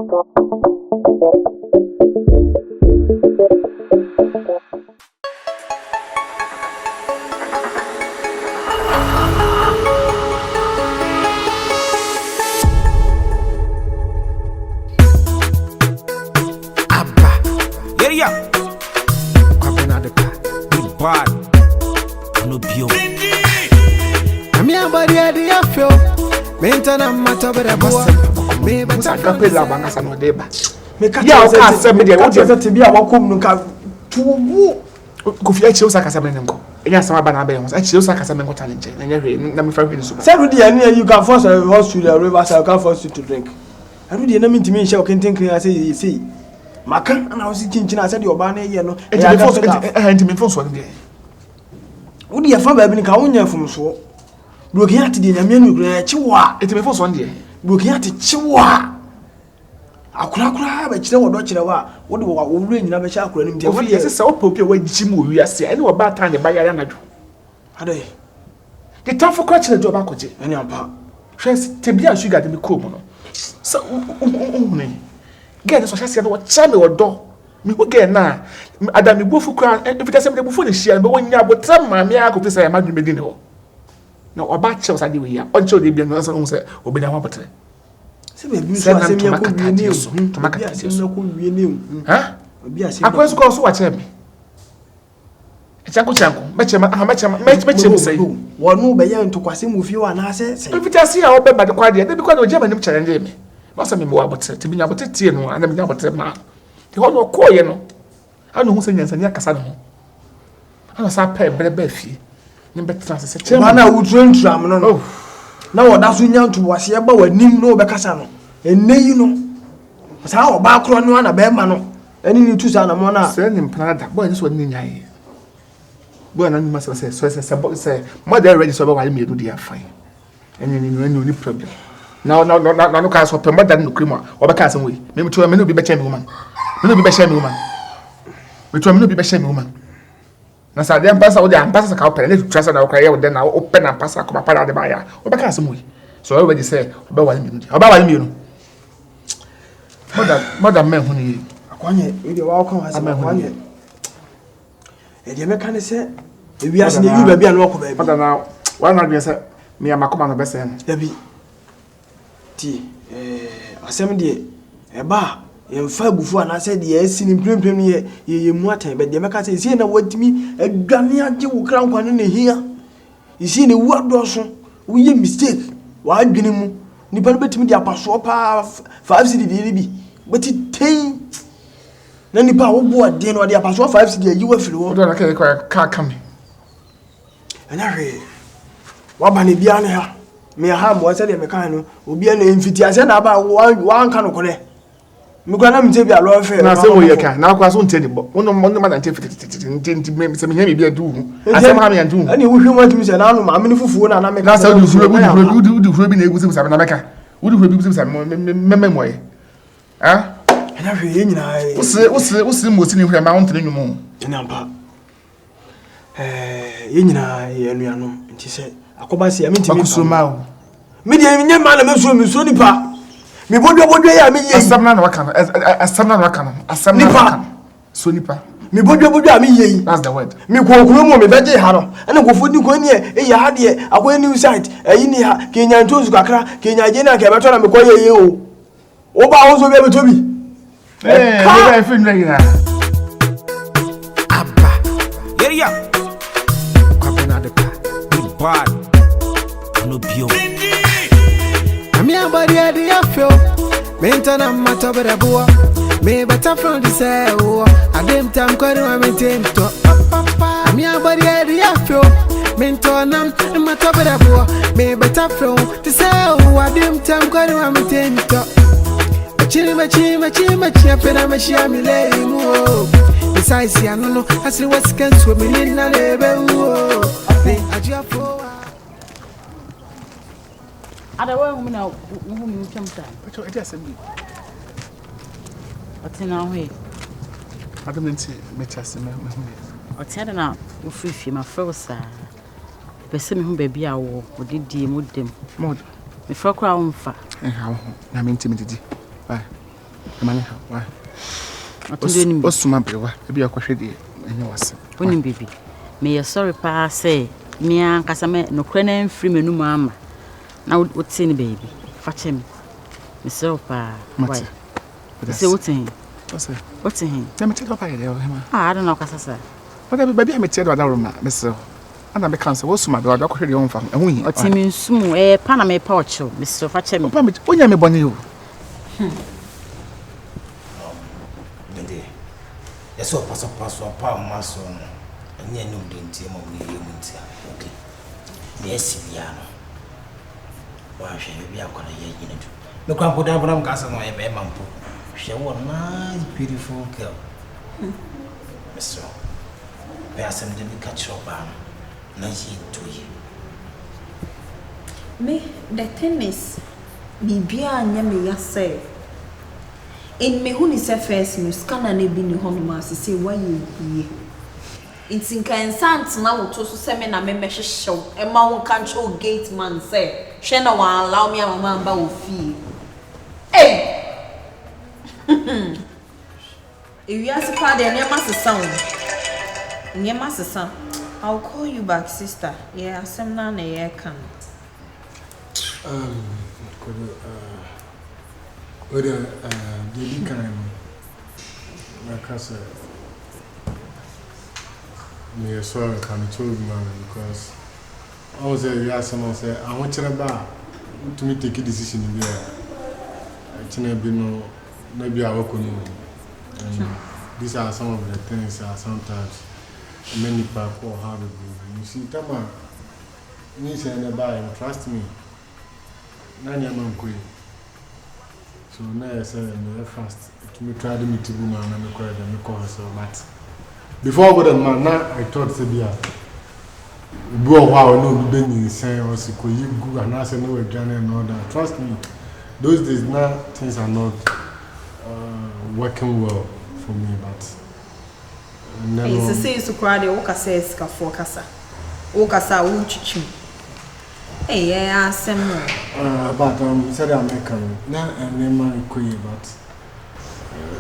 You can force a horse to the river, so I can't force you to drink. I do the enemy to me, shall continue. I say, you see, Macan, and I was sitting, I said, your banner, you know, and me first one day. Would you have found a Caunia from so? Looking at the Namian, Chihuahua, it may first one day. Looking at the Chihuahua. I cry, but you know what you are. What do I ring in a chapel? What is so popular when Jim we are saying? I know about time by Yanadu. Are they? The tough for catching the tobacco, and your part. First, to be a sugar to be cool. So, get us a said what Sammy or door. Me will get now. Adam, you both cry, and if it doesn't be before the share, but when you are but some my miracle to say, I might be beginning. No, about Chelsea, I do here. Until they be another one say, or be the one better. To make a huh? I was going to watch him. It's Uncle Chanko, how much say, one no by young to Quasim with you and I say, if it has here, I'll bet by the quiet, then because of German challenge me. Must have been more about to be able to tell you, and I'm about to man. The whole call, you know. I know who's in Yakasano. I was a pair of Beffy. Number transit. I would drink tram, no. Now that's when young to was here, but when Nim no Becasano. And nay, you know. But how about one a bear man? Any new two son of Mona? Send him plan that boy is what Nina. Well, I must say, so as a say, Mother ready so I may do the fine. And then you need problem. Now, no, cast for more than the cream or the castle way. Maybe to a minute be better woman. Maybe be better woman. We to a minute be better woman. Now, so then pass out the ambassador couple and trust and I'll cry then I'll open and pass a part of the buyer or the castle way. So I already say about 1 minute. About 1 minute. Mother men who need you welcome as a man. And you make say, if we ask you, baby, and walk away. But now, why not be a me and my command best end? Debbie T. Assembly, a bar, and 5 before, and I said, yes, in premier, ye water, but the America says, here, what to me, a Ghanaian Jew crown one in here. You see, the word Dawson, we mistake. Why didn't you? Nipper bet me the apostle 5 city, but it tain. Nani pa wo bo ade no de apaso 5 cedi yi wa firi wo do na ka kame ana hwe wa ba ne bia ne ha me ha mo se de me kan no obi na mfiti ase na ba wa nka no kole me kwa na mte bia lo fe na se wo ye ka na kwa so nteni bo wono mo ma na nteni me se me nya me bia du hu ase ma me ya du hu ani wo hwe mo ntimi se na no ma me ne fufuo na me ka sa du furo bi na egusi sa na me ka wo du furo bi egusi sa me mo ye ah na hwe ye nyina usi mosi ni hwe ma won tene nwum ina mpa ye nyina ye nuano nti se akoba se ami ntimi akusuma o me de nya ma na me so nipa me bodwo ya me ye asamna na waka no so nipa me bodwo a me ye that's the word me kokoro mo me beje ha no ene kofo ni ko ni e ya ha de akwa new site ayi ni ha kenya ntozu kakra kenya je na ka beto na me ko ye o wo ba wo so be betobi I feel like that. Abba. Yeah. Come on, the bad. No bio. I'm your body at the afro. Maintain a matter with a boy. Me better from the cell. I didn't time quite a maintain to. I'm your body at the afro. Maintain a matter with a boy. Me better from the cell. I didn't time quite a maintain to. Machi, pena mashia milei mo. Besides, I don't know, I see what's can swim in a level. I just for other women now whom come time. But it doesn't be. What's in our way? I don't see Metas. What's had now? You free my first. Person who baby I will did deem with them. Mod. Before crown fat. And how I'm intimidated. Mane wa. Osuma brewa. Ebi akwhwe de enye wase. Oni bibi. Me ye sorry pa say me ankasa me no kra na mfiri menu ama. Na wote ni baby. Fache me. Me so pa. Why? Say what him? What's him? Na me tell papa ye o hema. I don't know kasa sa. But baby me tell da roma me so. Ana me kan say osuma brewa da akwhwe de on fa. Ehu hi. Otimi nsumu pa na me pa ocho. Me so fache me. Papa me onya me bone o. Yes, or pass a power master, and yet no dainty among the humans. Okay. Yes, Viano. Why should you be a color yet? Look, I'm put down when I'm gassing my mampo. She was a nice, beautiful girl. Mr. Pass him to catch your barn. Nice to you. Me, the thing is, Bibia and Yammy say. In me who is a first news, can I be in home say why you be? It's in Kansas now to seminar me show a mount control gate man say, Shana won't allow me a man bow fee. Hey! If you ask a party and your master son, your master son, I'll call you back, sister. Yeah, some none a year can. Whether the kind like I said, me as well can told man because I was there. Yeah, someone said I want you to me take a decision in there. I think no maybe I work on you. These are some of the things that sometimes many people have to do. You see, Tama, me saying about trust me. Nani am going. So now I say I'm fast. To me try to meet the woman and I call her so but before I go to man now I thought say yeah. Go wow no be being saying was you go and I say no we journey and all that. Trust me, those days now things are not working well for me but it's the same to cry the oka says ka for kasa. Oka sa wo chichu. Hey, yeah, some but said I'm making now and then my queer, but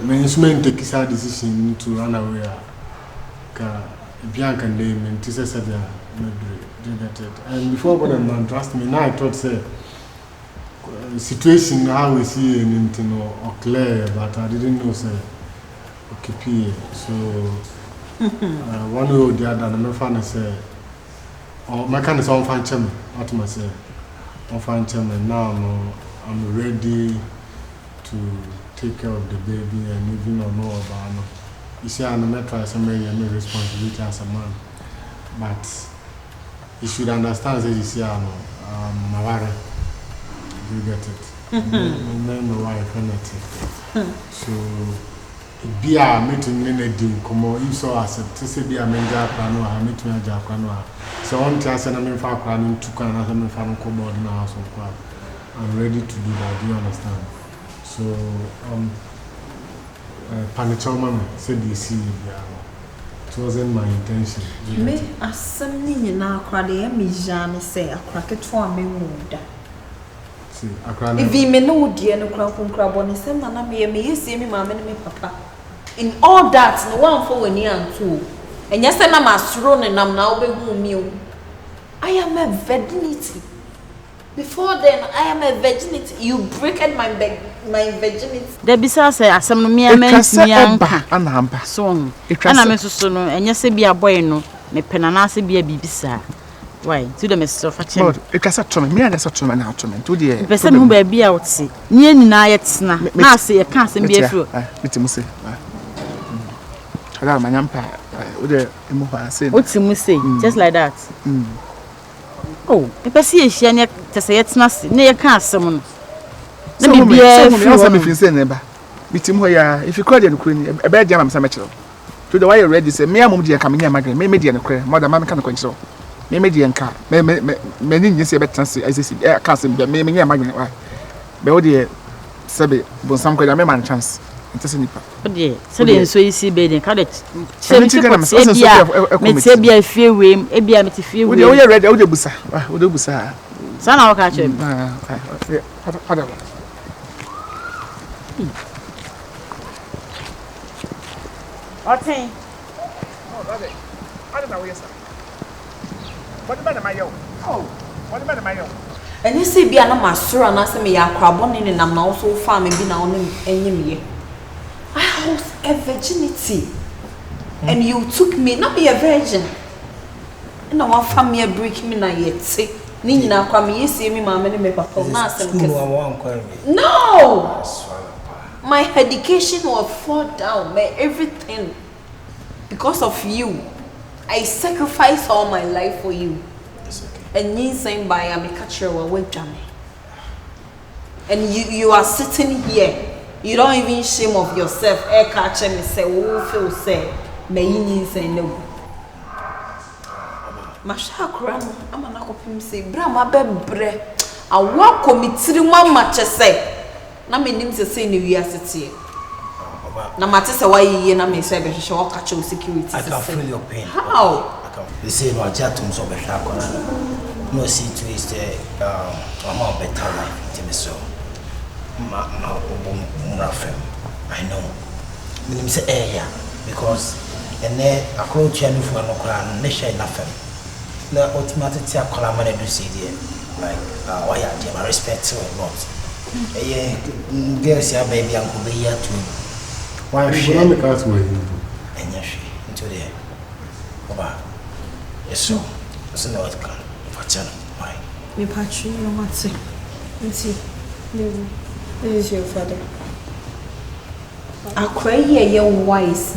management take his decision to run away. Bianca and them and Tissa said, and before God and man trust me, now I thought, say, situation how we see anything or clear, but I didn't know, say, okay, so one way or the other, and my father said, oh, my kind of song fan channel. What must say? I'm fine, and now I'm ready to take care of the baby and even know about it. You see, I'm not trying to make any responsibility as a man, but you should understand that you see, I'm Mawara. You get it? My wife, anything. So, be a meeting in a deal. Come on, you saw us to say, be a major plan or I meet me a jackanoa. So on class and I'm in fact planning to come and I'm in farm cupboard in the house of crap. I'm ready to do that, do you understand? So Panichoma said you see it wasn't my intention. Me as something in our crowd, me Jan say a cracket for me wound. See, I cried. If he may know dear no crowd from crab on the same man, me see me, mamma, and me papa. In all that, no one for when and two. And yes, I'm a throne and I'm now being meal. I am a virginity. Before then, I am a virginity. You breaked my virginity. There be say asem me amenti anka anamba so ana me soso no enye se bia boy no me penana se bia bibisa why to the mess of a child it was a to me and a to me now to me to the person who be bia woti nie nyina yetena na se ye kan se bia fro metimu se ala manyampa o de emu ha say otimu say just like that oh e pese ye hia ne tese yetena se ne ye kan asem no na bibia fro me fin say neba metimu ya if you call the kuri e be dia ma me chiro to the why you ready say me amom dia ka me nya magre me dia ne kure more than ma kan ko chiro me dia nka me ni nyese betan se asesi e ka se me nya magre why be o de sebe bon sam ko da me man chance ntese nipa o de se de nso yisi be de ka de me bia fie wem e bia me te fie wem o de ready o de busa o de busa sana o ka che Otin. Oh, that's it. I don't know where you're saying. What about my own? Oh, what about my own? And you see, be an master and ask me, I crab on in and I'm also farming be now on any. I was a virginity. And you took me, not be a virgin. And I want family break me now yet. Say, Nina, come here, see me, mamma, and make papa. No! My education will fall down, my everything. Because of you. I sacrificed all my life for you. It's okay. And you saying by I'm a catcher with Jamie. And you are sitting here. You don't even shame of yourself. Air catcher me say, oh, feel say, may you say no. Mashakran, I'm an akopim say, Brahma bebre. I walk committee one match say. Na me nim se say New Year city. Na mate say why ye na me say be hwe catch security. I can feel your pain. How? They say no ajatum so be shakona. No see to is the more better life to me so. Ma I know. Me say eh because and there akro tia no fu no kra no share na fam. Na automatic tia kola man do see there like why I respect you a lot. Eh girls ya baby uncle be here too. Why share me cast way? Enya she into there. Oba. Yes so. So now it can. Fachana. Why? Me patri no mate. Nti. This is your father. I cry here wise.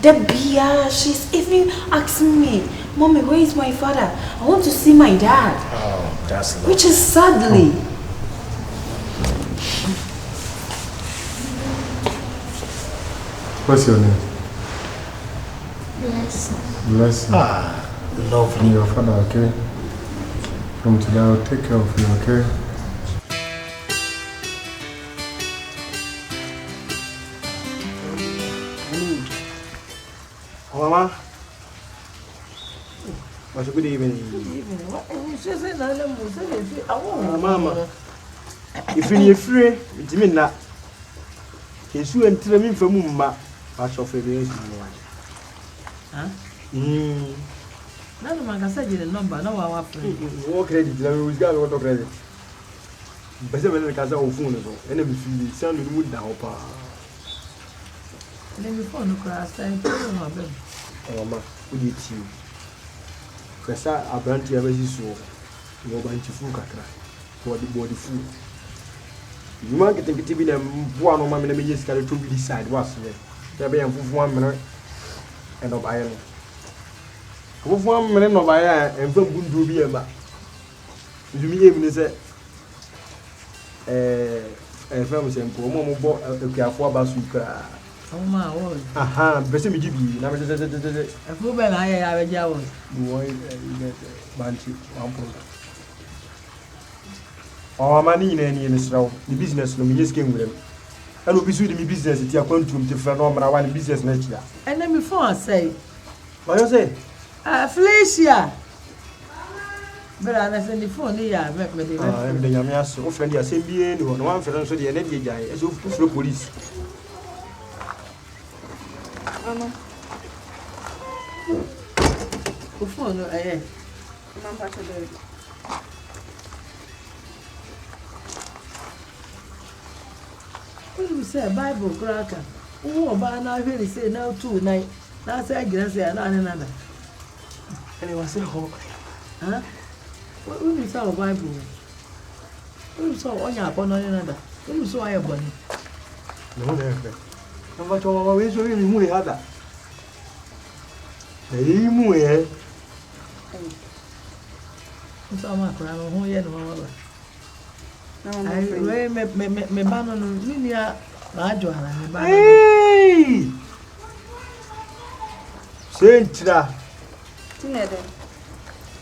The Bia, she's even asking me, Mommy, where is my father? I want to see my dad. Oh, that's lovely. Which is sadly. What's your name? Blessing. Blessing. Ah, lovely. And your father, okay? From today, I'll take care of you, okay? Mama. What's good evening? Good evening. What is she saying? Mama. If you're free, it's me now. He's you and tell me from Mumma. What's your favorite? Huh? None of my can the number. No, our friend. No credit. We've got a lot of credit. But I'm going to cast our phone. And if you sound in wood now, pa. Let me phone the class. I tell you, my baby. Mama, who did you? Because I brand you ever so. You are going to fool Katra. For the body food. You might get to be a one of my enemies carried to be decided, was there? There be a 1 minute and of iron. 1 minute of iron and from Bundu be a back. You mean even say a famous and Pomo bought a careful basuka. Oh, my word. Aha, Bessie GB, never said a woman I have a job. boy, Banshee, 1 point. Oh, money in any the business, no, me just came with him. I will be suiting me business at your quantum to phenomenal one business next year. And then before I say, What you say? Felicia. But I said the phone here, I met me. I'm the Yamias, so friend, you are saying, be anyone, one for the energy guy, as of the police. Mama. The phone, eh? Mama, What do you say? Bible cracker. Oh, but now really say now 2 night. That's I guess another. And it was a hawk. Huh? What will you say Bible? What you saw on your upon another? What you saw your bunny? No, never. And what your way so really movie had that. Hey, moo, What's all my crime? Oh, yeah, no. I me ban on Linia Rajoana. Hey! Sentra.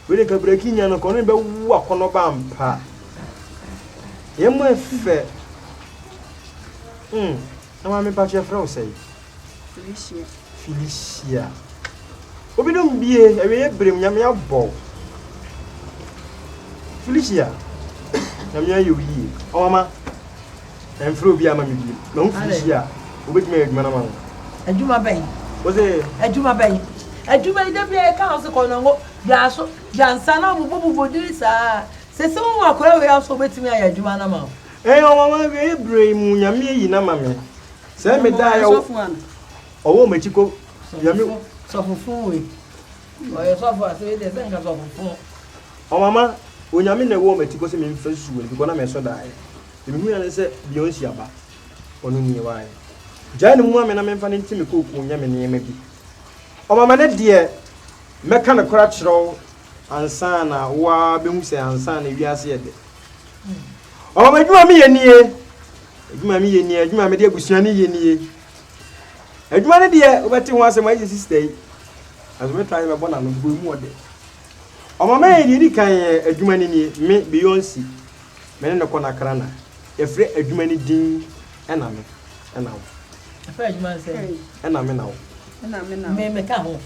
We can break in and corner, but walk on a bumper. Yemwe fair. I'm a patch of say. Felicia. We don't be a brim yamia ball. Felicia. You oh, Mama, and through Biama, no Felicia, with me, Madame. And you, my baby. Was it? Adwuma bɛn. Adwuma ide bi e ka so ko no ngo. Ya so ya nsa na bubu diri saa. Se se wo akora we aso betimi aye adwuma na ma. Eh o mama we Ibrahim nyame yi na mame. Se me da ya owo machiko nyame so fufu we. Oye so fu ase de se nka so fufu. O mama onyame na wo machiko se me mfa suwe bi na me so da ai. Me hu ya se Beyonce aba. Onu ni wa ai. Jani mu ame na me mfa ne ntimi ko ku nyame ne yema bi. O mama ne de meka na kora kyerɛw ansa na wa behu se ansa na wiase ye de. O mama adwuma me ye nie. Adwuma me ye nie, adwuma me de abusuani ye nie. Adwuma ne de obeti ho asem ayi sister yi. Aso me try me bona no bo mu ode. O mama ye ni kan adwuma ne nie me Beyonce. Me ne ko na kra na. E frɛ adwuma ne din ɛna me. Ɛna wo. Afra adwuma se. Ɛna me na wo. Na me na. Me ka ho.